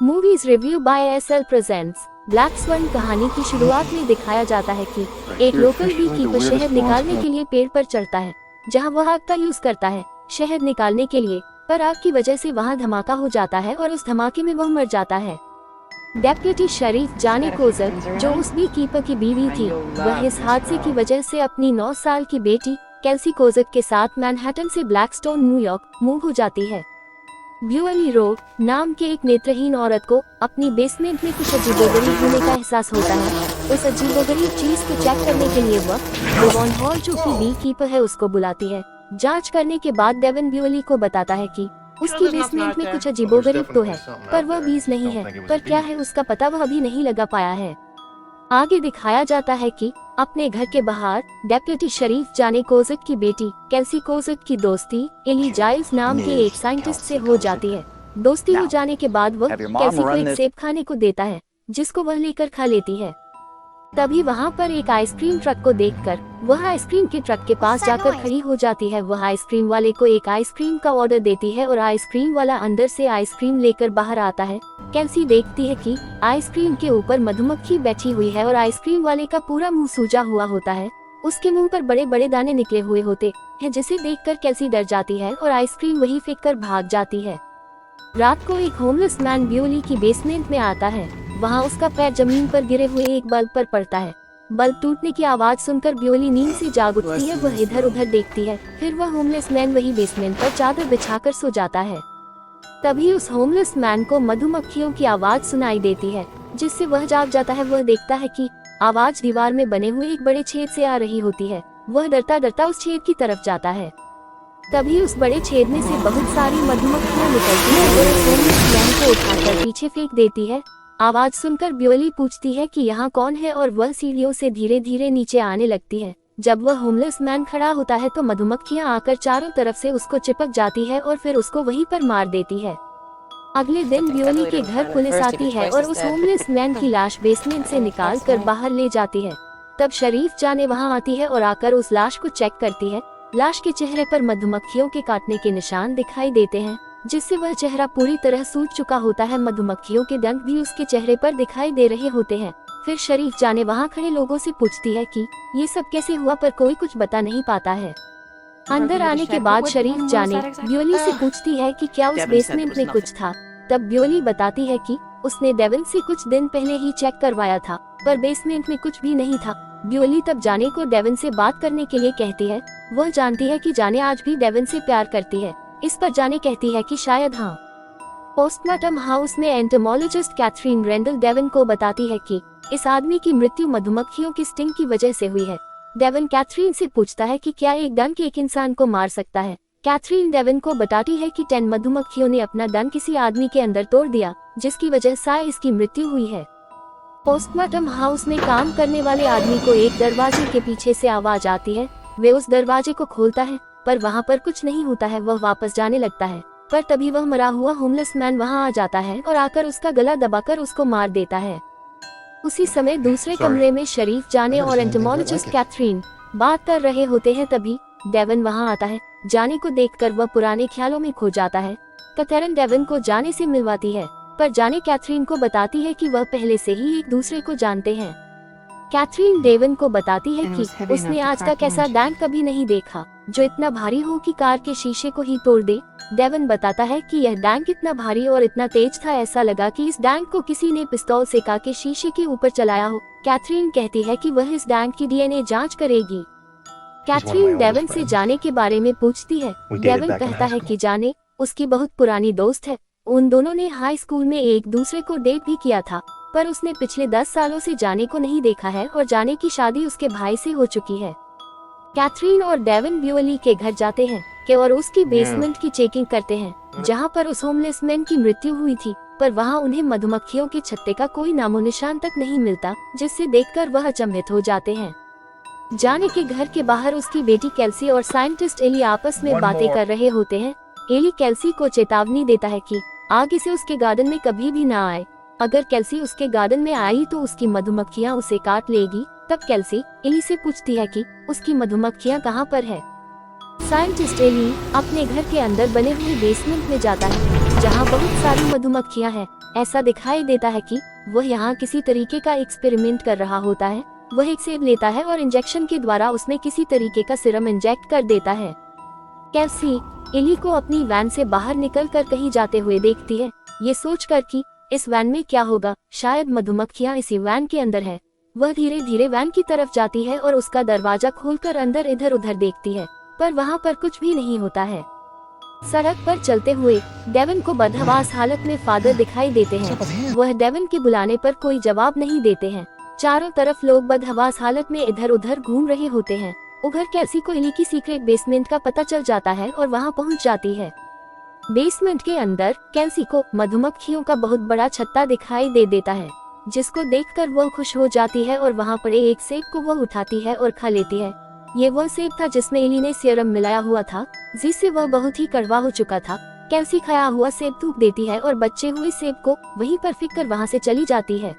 Movies review by SL presents. Black स्वर्ण कहानी की शुरुआत में दिखाया जाता है कि एक लोकल बी कीपर शहद निकालने के लिए पेड़ पर चढ़ता है, जहां वह आग का यूज करता है शहद निकालने के लिए, पर आग की वजह से वहां धमाका हो जाता है और उस धमाके में वह मर जाता है। डेप्यूटी शरीफ जाने कोजक, जो उस बी कीपर की बीवी थी, वह इस हादसे की वजह से अपनी 9 साल की बेटी केल्सी कोजक के साथ मैनहट्टन से ब्लैकस्टोन न्यूयॉर्क मूव हो जाती है। ब्यूअली रो नाम के एक नेत्रहीन औरत को अपनी बेसमेंट में कुछ अजीबोगरीब होने का एहसास होता है। उस अजीबोगरीब चीज को चेक करने के लिए वह डेवॉन हॉल, जो कि बी कीपर है, उसको बुलाती है। जांच करने के बाद डेवन ब्यूअली को बताता है कि उसकी बेसमेंट में कुछ अजीबोगरीब तो है, पर वह बीज नहीं है। पर क्या है उसका पता वह अभी नहीं लगा पाया है। आगे दिखाया जाता है कि अपने घर के बाहर डेप्यूटी शरीफ जाने कोजक की बेटी केल्सी कोजक की दोस्ती एली जाइल्स नाम के एक साइंटिस्ट से हो जाती है। दोस्ती हो जाने के बाद वह केल्सी को एक सेब खाने को देता है, जिसको वह लेकर खा लेती है। तभी वहाँ पर एक आइसक्रीम ट्रक को देखकर वह आइसक्रीम के ट्रक के पास जाकर खड़ी हो जाती है। वह आइसक्रीम वाले को एक आइसक्रीम का ऑर्डर देती है और आइसक्रीम वाला अंदर से आइसक्रीम लेकर बाहर आता है। केल्सी देखती है कि आइसक्रीम के ऊपर मधुमक्खी बैठी हुई है और आइसक्रीम वाले का पूरा मुंह सूजा हुआ होता है। उसके मुंह पर बड़े बड़े दाने निकले हुए होते हैं, जिसे देखकर केल्सी डर जाती है और आइसक्रीम वहीं फेंक कर भाग जाती है। रात को एक होमलेस मैन ब्यूअली की बेसमेंट में आता है। वहाँ उसका पैर जमीन पर गिरे हुए एक बल्ब पर पड़ता है। बल्ब टूटने की आवाज सुनकर ब्यूअली नींद से जाग उठती है। वह इधर उधर देखती है, फिर वह होमलेस मैन वही बेसमेंट पर चादर बिछाकर सो जाता है। तभी उस होमलेस मैन को मधुमक्खियों की आवाज सुनाई देती है, जिससे वह जाग जाता है। वह देखता है कि आवाज दीवार में बने हुए एक बड़े छेद से आ रही होती है। वह डरता डरता उस छेद की तरफ जाता है। तभी उस बड़े छेद में से बहुत सारी मधुमक्खियां निकलती हैं और उस होमलेस मैन को उठाकर पीछे फेंक देती है। आवाज सुनकर ब्यूअली पूछती है कि यहाँ कौन है और वह सीढ़ियों से धीरे धीरे नीचे आने लगती है। जब वह होमलेस मैन खड़ा होता है तो मधुमक्खियां आकर चारों तरफ से उसको चिपक जाती है और फिर उसको वहीं पर मार देती है। अगले दिन ब्यूअली के घर पुलिस आती है और उस होमलेस मैन की लाश बेसमेंट से निकाल कर बाहर ले जाती है। तब शरीफ जाने वहाँ आती है और आकर उस लाश को चेक करती है। लाश के चेहरे पर मधुमक्खियों के काटने के निशान दिखाई देते हैं, जिससे वह चेहरा पूरी तरह सूज चुका होता है। मधुमक्खियों के डंक भी उसके चेहरे पर दिखाई दे रहे होते हैं। फिर शरीफ जाने वहाँ खड़े लोगों से पूछती है कि ये सब कैसे हुआ, पर कोई कुछ बता नहीं पाता है। अंदर आने के बाद शरीफ जाने ब्यूअली से पूछती है कि क्या उस बेसमेंट में कुछ था। तब ब्यूअली बताती है कि उसने डेवन से कुछ दिन पहले ही चेक करवाया था, पर बेसमेंट में कुछ भी नहीं था। ब्यूअली तब जाने को डेवन से बात करने के लिए कहती है। वह जानती है कि जाने आज भी डेवन से प्यार करती है। इस पर जाने कहती है कि शायद हाँ। पोस्टमार्टम हाउस में एंटोमोलॉजिस्ट कैथरीन रेंडल डेवन को बताती है कि इस आदमी की मृत्यु मधुमक्खियों की स्टिंग की वजह से हुई है। डेवन कैथरीन से पूछता है कि क्या एक डंक एक इंसान को मार सकता है। कैथरीन डेवन को बताती है कि 10 मधुमक्खियों ने अपना डंक किसी आदमी के अंदर तोड़ दिया, जिसकी वजह से इसकी मृत्यु हुई है। पोस्टमार्टम हाउस में काम करने वाले आदमी को एक दरवाजे के पीछे से आवाज आती है। वे उस दरवाजे को खोलता है, पर वहाँ पर कुछ नहीं होता है। वह वापस जाने लगता है, पर तभी वह मरा हुआ होमलेस मैन वहाँ आ जाता है और आकर उसका गला दबाकर उसको मार देता है। उसी समय दूसरे कमरे में शरीफ जाने और एंटोमोलॉजिस्ट कैथरीन बात कर रहे होते हैं। तभी डेवन वहाँ आता है। जाने को देखकर वह पुराने ख्यालों में खो जाता है। कैथरीन डेवन को जाने से मिलवाती है, पर जाने कैथरीन को बताती है कि वह पहले से ही एक दूसरे को जानते हैं। कैथरीन डेवन को बताती है कि उसने आज तक ऐसा डैंक कभी नहीं देखा जो इतना भारी हो कि कार के शीशे को ही तोड़ दे। डेवन बताता है कि यह डैंक इतना भारी और इतना तेज था, ऐसा लगा कि इस डैंक को किसी ने पिस्तौल से कार के शीशे के ऊपर चलाया हो। कैथरीन कहती है कि वह इस डैंक की डीएनए जांच करेगी। कैथरीन डेवन से जाने के बारे में पूछती है। डेवन कहता है कि जाने उसकी बहुत पुरानी दोस्त है। उन दोनों ने हाई स्कूल में एक दूसरे को डेट भी किया था, पर उसने पिछले 10 सालों से जाने को नहीं देखा है और जाने की शादी उसके भाई से हो चुकी है। कैथरीन और डेवन ब्यूअली के घर जाते हैं और उसकी बेसमेंट की चेकिंग करते हैं, जहां पर उस होमलेस मैन की मृत्यु हुई थी, पर वहां उन्हें मधुमक्खियों के छत्ते का कोई नामो निशान तक नहीं मिलता, जिससे देखकर वह अचंभित हो जाते हैं। जाने के घर के बाहर उसकी बेटी केल्सी और साइंटिस्ट एली आपस में बातें कर रहे होते हैं। एली केल्सी को चेतावनी देता है कि आगे से उसके गार्डन में कभी भी ना आए। अगर केल्सी उसके गार्डन में आई तो उसकी मधुमक्खियां उसे काट लेगी। तब केल्सी एली से पूछती है कि उसकी मधुमक्खियां कहाँ पर है। साइंटिस्ट एली अपने घर के अंदर बने हुए बेसमेंट में जाता है, जहाँ बहुत सारी मधुमक्खियाँ हैं। ऐसा दिखाई देता है कि वह यहाँ किसी तरीके का एक्सपेरिमेंट कर रहा होता है। वह एक सेब लेता है और इंजेक्शन के द्वारा उसमें किसी तरीके का सीरम इंजेक्ट कर देता है। कैसी एली को अपनी वैन से बाहर निकलकर कहीं जाते हुए देखती है, ये सोचकर कि इस वैन में क्या होगा, शायद मधुमक्खियाँ इसी वैन के अंदर है। वह धीरे धीरे वैन की तरफ जाती है और उसका दरवाजा खोलकर अंदर इधर उधर देखती है, पर वहाँ पर कुछ भी नहीं होता है। सड़क पर चलते हुए डेवन को बदहवास हालत में फादर दिखाई देते हैं। वह डेवन के बुलाने पर कोई जवाब नहीं देते हैं। चारों तरफ लोग बदहवास हालत में इधर उधर घूम रहे होते हैं। उधर कैसी को एली की सीक्रेट बेसमेंट का पता चल जाता है और वहां पहुंच जाती है। बेसमेंट के अंदर कैसी को मधुमक्खियों का बहुत बड़ा छत्ता दिखाई दे देता है, जिसको देखकर वह खुश हो जाती है और वहां पड़े एक सेब को वह उठाती है और खा लेती है। ये वह सेब था जिसमें एली ने सीरम मिलाया हुआ था, जिससे वह बहुत ही कड़वा हो चुका था। कैसी खाया हुआ सेब थूक देती है और बचे हुए सेब को वहीं पर फेंक कर वहाँ से चली जाती है।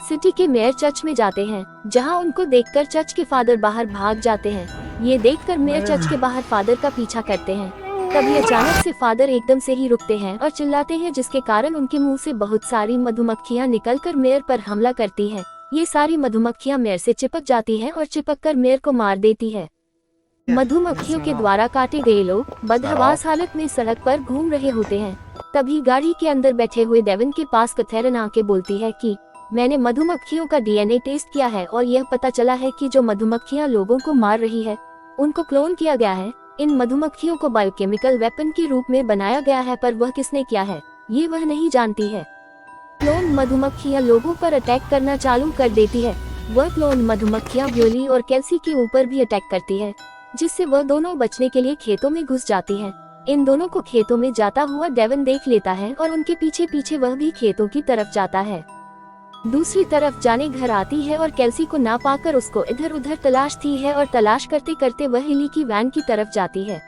सिटी के मेयर चर्च में जाते हैं, जहां उनको देखकर चर्च के फादर बाहर भाग जाते हैं। ये देखकर मेयर चर्च के बाहर फादर का पीछा करते हैं। तभी अचानक से फादर एकदम से ही रुकते हैं और चिल्लाते हैं, जिसके कारण उनके मुंह से बहुत सारी मधुमक्खियां निकलकर मेयर पर हमला करती हैं। ये सारी मधुमक्खियां मेयर से चिपक जाती हैं और चिपककर मेयर को मार देती है। मधुमक्खियों के द्वारा काटे गए लोग बदहवास हालत में सड़क पर घूम रहे होते हैं। तभी गाड़ी के अंदर बैठे हुए डेवन के पास कैथरीन आके बोलती है कि मैंने मधुमक्खियों का डीएनए टेस्ट किया है और यह पता चला है कि जो मधुमक्खियां लोगों को मार रही है उनको क्लोन किया गया है। इन मधुमक्खियों को बायोकेमिकल वेपन के रूप में बनाया गया है, पर वह किसने किया है ये वह नहीं जानती है। क्लोन मधुमक्खियां लोगों पर अटैक करना चालू कर देती है। वह क्लोन मधुमक्खियां ब्योली और कैल्सी के ऊपर भी अटैक करती है, जिससे वह दोनों बचने के लिए खेतों में घुस जाती हैं। इन दोनों को खेतों में जाता हुआ डेवन देख लेता है और उनके पीछे पीछे वह भी खेतों की तरफ जाता है। दूसरी तरफ जाने घर आती है और कैल्सी को ना पाकर उसको इधर उधर तलाशती है और तलाश करते करते वह एली की वैन की तरफ जाती है।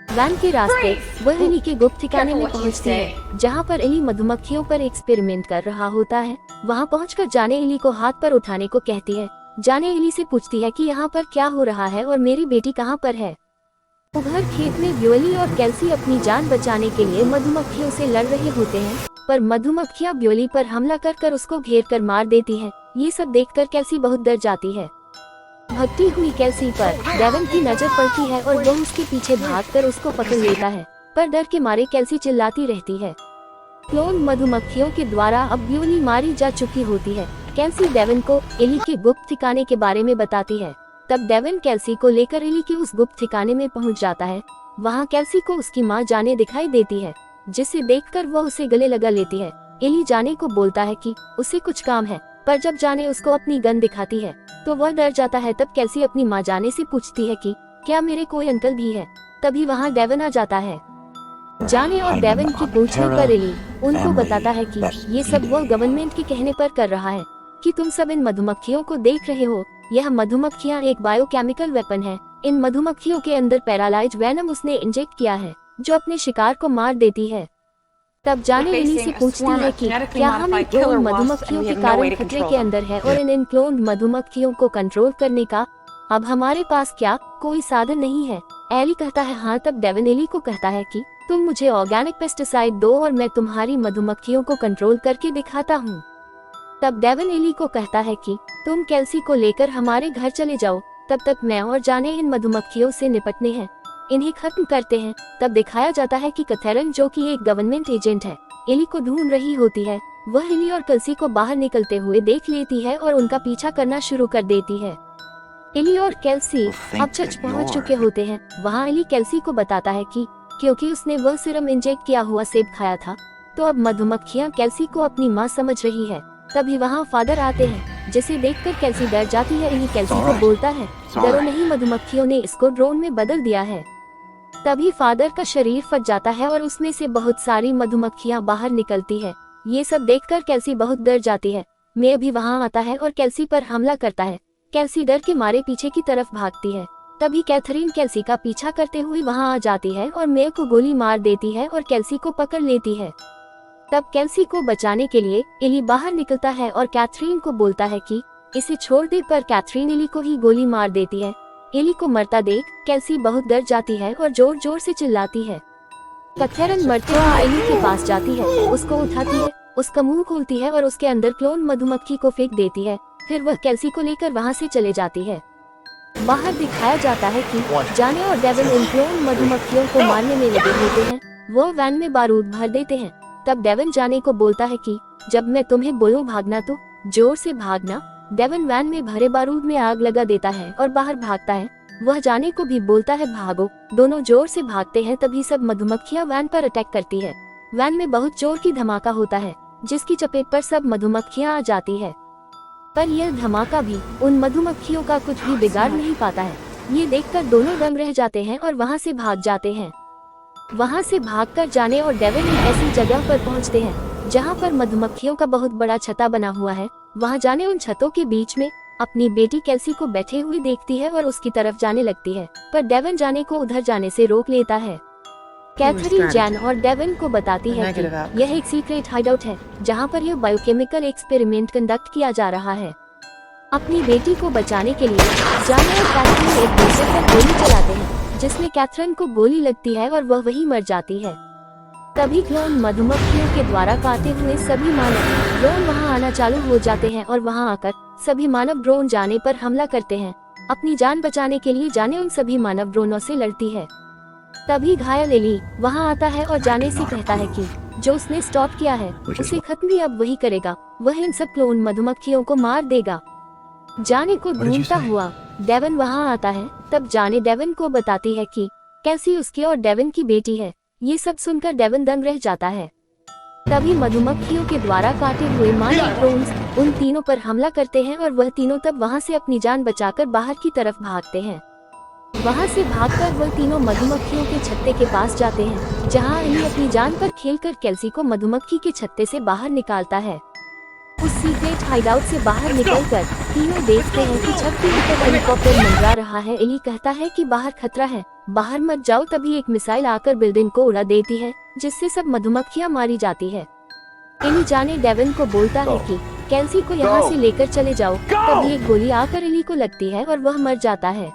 वैन के रास्ते वह एली के गुप्त ठिकाने में पहुंचती है, जहां पर एली मधुमक्खियों पर एक्सपेरिमेंट कर रहा होता है। वहां पहुंचकर जाने एली को हाथ पर उठाने को कहती है। जाने एली से पूछती है कि यहाँ पर क्या हो रहा है और मेरी बेटी कहाँ पर है। उधर खेत में ब्योली और कैल्सी अपनी जान बचाने के लिए मधुमक्खियों से लड़ रहे होते हैं, पर मधुमक्खियां ब्योली पर हमला कर उसको घेर कर मार देती हैं। ये सब देखकर कैल्सी बहुत डर जाती है। भगती हुई कैल्सी पर डेवन की नजर पड़ती है और वह उसके पीछे भागकर उसको पकड़ लेता है, पर डर के मारे कैल्सी चिल्लाती रहती है। क्लोन मधुमक्खियों के द्वारा अब ब्योली मारी जा चुकी होती है। कैल्सी डेवन को एली के गुप्त ठिकाने के बारे में बताती है। तब डेवन कैल्सी को लेकर एली के उस गुप्त ठिकाने में पहुंच जाता है। वहां कैल्सी को उसकी माँ जाने दिखाई देती है, जिसे देखकर वह उसे गले लगा लेती है। एली जाने को बोलता है कि उसे कुछ काम है, पर जब जाने उसको अपनी गन दिखाती है तो वह डर जाता है। तब कैल्सी अपनी माँ जाने से पूछती है कि क्या मेरे कोई अंकल भी है। तभी वहाँ डेवन आ जाता है। जाने और डेवन की पूछने पर एली उनको बताता है कि ये सब वह गवर्नमेंट के कहने पर कर रहा है कि तुम सब इन मधुमक्खियों को देख रहे हो। यह मधुमक्खियाँ एक बायोकेमिकल वेपन है। इन मधुमक्खियों के अंदर पैरालाइज वेनम उसने इंजेक्ट किया है, जो अपने शिकार को मार देती है। तब जाने एली से पूछती है कि क्या हम इन क्लोन मधुमक्खियों के कारण खतरे के अंदर है और इन क्लोन मधुमक्खियों को कंट्रोल करने का अब हमारे पास क्या कोई साधन नहीं है। एली कहता है हाँ। तब डेवन एली को कहता है कि तुम मुझे ऑर्गेनिक पेस्टिसाइड दो और मैं तुम्हारी मधुमक्खियों को कंट्रोल करके दिखाता हूँ। तब डेवन एली को कहता है कि तुम कैल्सी को लेकर हमारे घर चले जाओ, तब तक मैं और जाने इन मधुमक्खियों से निपटने हैं, इन्हें खत्म करते हैं। तब दिखाया जाता है कि कैथरीन, जो कि एक गवर्नमेंट एजेंट है, एली को ढूंढ रही होती है। वह एली और कैल्सी को बाहर निकलते हुए देख लेती है और उनका पीछा करना शुरू कर देती है। एली और कैल्सी अब चर्च पहुंच चुके होते हैं। वहाँ एली कैल्सी को बताता है कि क्योंकि उसने वह सीरम इंजेक्ट किया हुआ सेब खाया था, तो अब मधुमक्खियाँ कैल्सी को अपनी माँ समझ रही है। तभी वहाँ फादर आते हैं, जिसे देखकर कैल्सी डर जाती है। एली कैल्सी को बोलता है डरो नहीं, मधुमक्खियों ने इसको ड्रोन में बदल दिया है। तभी फादर का शरीर फट जाता है और उसमें से बहुत सारी मधुमक्खियां बाहर निकलती है। ये सब देखकर कैल्सी बहुत डर जाती है। मे भी वहां आता है और कैल्सी पर हमला करता है। कैल्सी डर के मारे पीछे की तरफ भागती है। तभी कैथरीन कैल्सी का पीछा करते हुए वहां आ जाती है और मे को गोली मार देती है और कैल्सी को पकड़ लेती है। तब कैल्सी को बचाने के लिए एली बाहर निकलता है और कैथरीन को बोलता है कि इसे छोड़ दे, पर कैथरीन एली को ही गोली मार देती है। एली को मरता देख कैसी बहुत डर जाती है और जोर जोर से चिल्लाती है। कैथरीन मरते हुए एली के पास जाती है, उसको उठाती है, उसका मुंह खोलती है और उसके अंदर क्लोन मधुमक्खी को फेंक देती है। फिर वह कैल्सी को लेकर वहां से चले जाती है। बाहर दिखाया जाता है कि जाने और डेविन उन क्लोन मधुमक्खियों को मारने में लगे होते हैं। वो वैन में बारूद भर देते हैं। तब डेविन जाने को बोलता है कि जब मैं तुम्हें बोलूं भागना तो जोर से भागना। डेविन वैन में भरे बारूद में आग लगा देता है और बाहर भागता है। वह जाने को भी बोलता है भागो। दोनों जोर से भागते हैं। तभी सब मधुमक्खियां वैन पर अटैक करती है। वैन में बहुत जोर की धमाका होता है, जिसकी चपेट पर सब मधुमक्खियां आ जाती है। पर यह धमाका भी उन मधुमक्खियों का कुछ भी बिगाड़ नहीं पाता है। ये देखकर दोनों दंग रह जाते हैं और वहां से भाग जाते हैं। वहां से भागकर जाने और डेविन एक ऐसी जगह पर पहुंचते हैं जहां पर मधुमक्खियों का बहुत बड़ा छता बना हुआ है। वहां जाने उन छतों के बीच में अपनी बेटी कैल्सी को बैठे हुए देखती है और उसकी तरफ जाने लगती है, पर डेविन जाने को उधर जाने से रोक लेता है। कैथरीन जैन और डेविन को बताती है कि यह एक सीक्रेट हाइडआउट है जहां पर यह बायोकेमिकल एक्सपेरिमेंट कंडक्ट किया जा रहा है। अपनी बेटी को बचाने के लिए जाने और कैथरीन एक दूसरे पर गोली चलाते हैं, जिसमें कैथरीन को गोली लगती है और वह वहीं मर जाती है। तभी क्लोन मधुमक्खियों के द्वारा काटे हुए सभी मानव ड्रोन वहां आना चालू हो जाते हैं और वहां आकर सभी मानव ड्रोन जाने पर हमला करते हैं। अपनी जान बचाने के लिए जाने उन सभी मानव ड्रोनों से लड़ती है। तभी घायल एली वहां आता है और जाने से कहता है कि जो उसने स्टॉप किया है उसे खत्म भी अब वही करेगा। वह इन सब क्लोन मधुमक्खियों को मार देगा। जाने को ढूंढता हुआ डेविन वहां आता है। तब जाने डेविन को बताती है कि कैसी उसकी और डेविन की बेटी है। ये सब सुनकर डेविन दंग रह जाता है। तभी मधुमक्खियों के द्वारा काटे हुए मानव ड्रोन्स उन तीनों पर हमला करते हैं और वह तीनों तब वहां से अपनी जान बचाकर बाहर की तरफ भागते हैं। वहां से भागकर वह तीनों मधुमक्खियों के छत्ते के पास जाते हैं, जहां एली अपनी जान पर खेलकर कैल्सी को मधुमक्खी के छत्ते से बाहर निकालता है। उस सीक्रेट हाइडआउट से बाहर निकलकर तीनों देखते हैं कि छत के ऊपर हेलीकॉप्टर मंडरा रहा है। एली कहता है कि बाहर खतरा है, बाहर मत जाओ। तभी एक मिसाइल आकर बिल्डिंग को उड़ा देती है, जिससे सब मधुमक्खियां मारी जाती है। एली जाने डेविन को बोलता है कि कैल्सी को यहाँ से लेकर चले जाओ। तभी एक गोली आकर एली को लगती है और वह मर जाता है।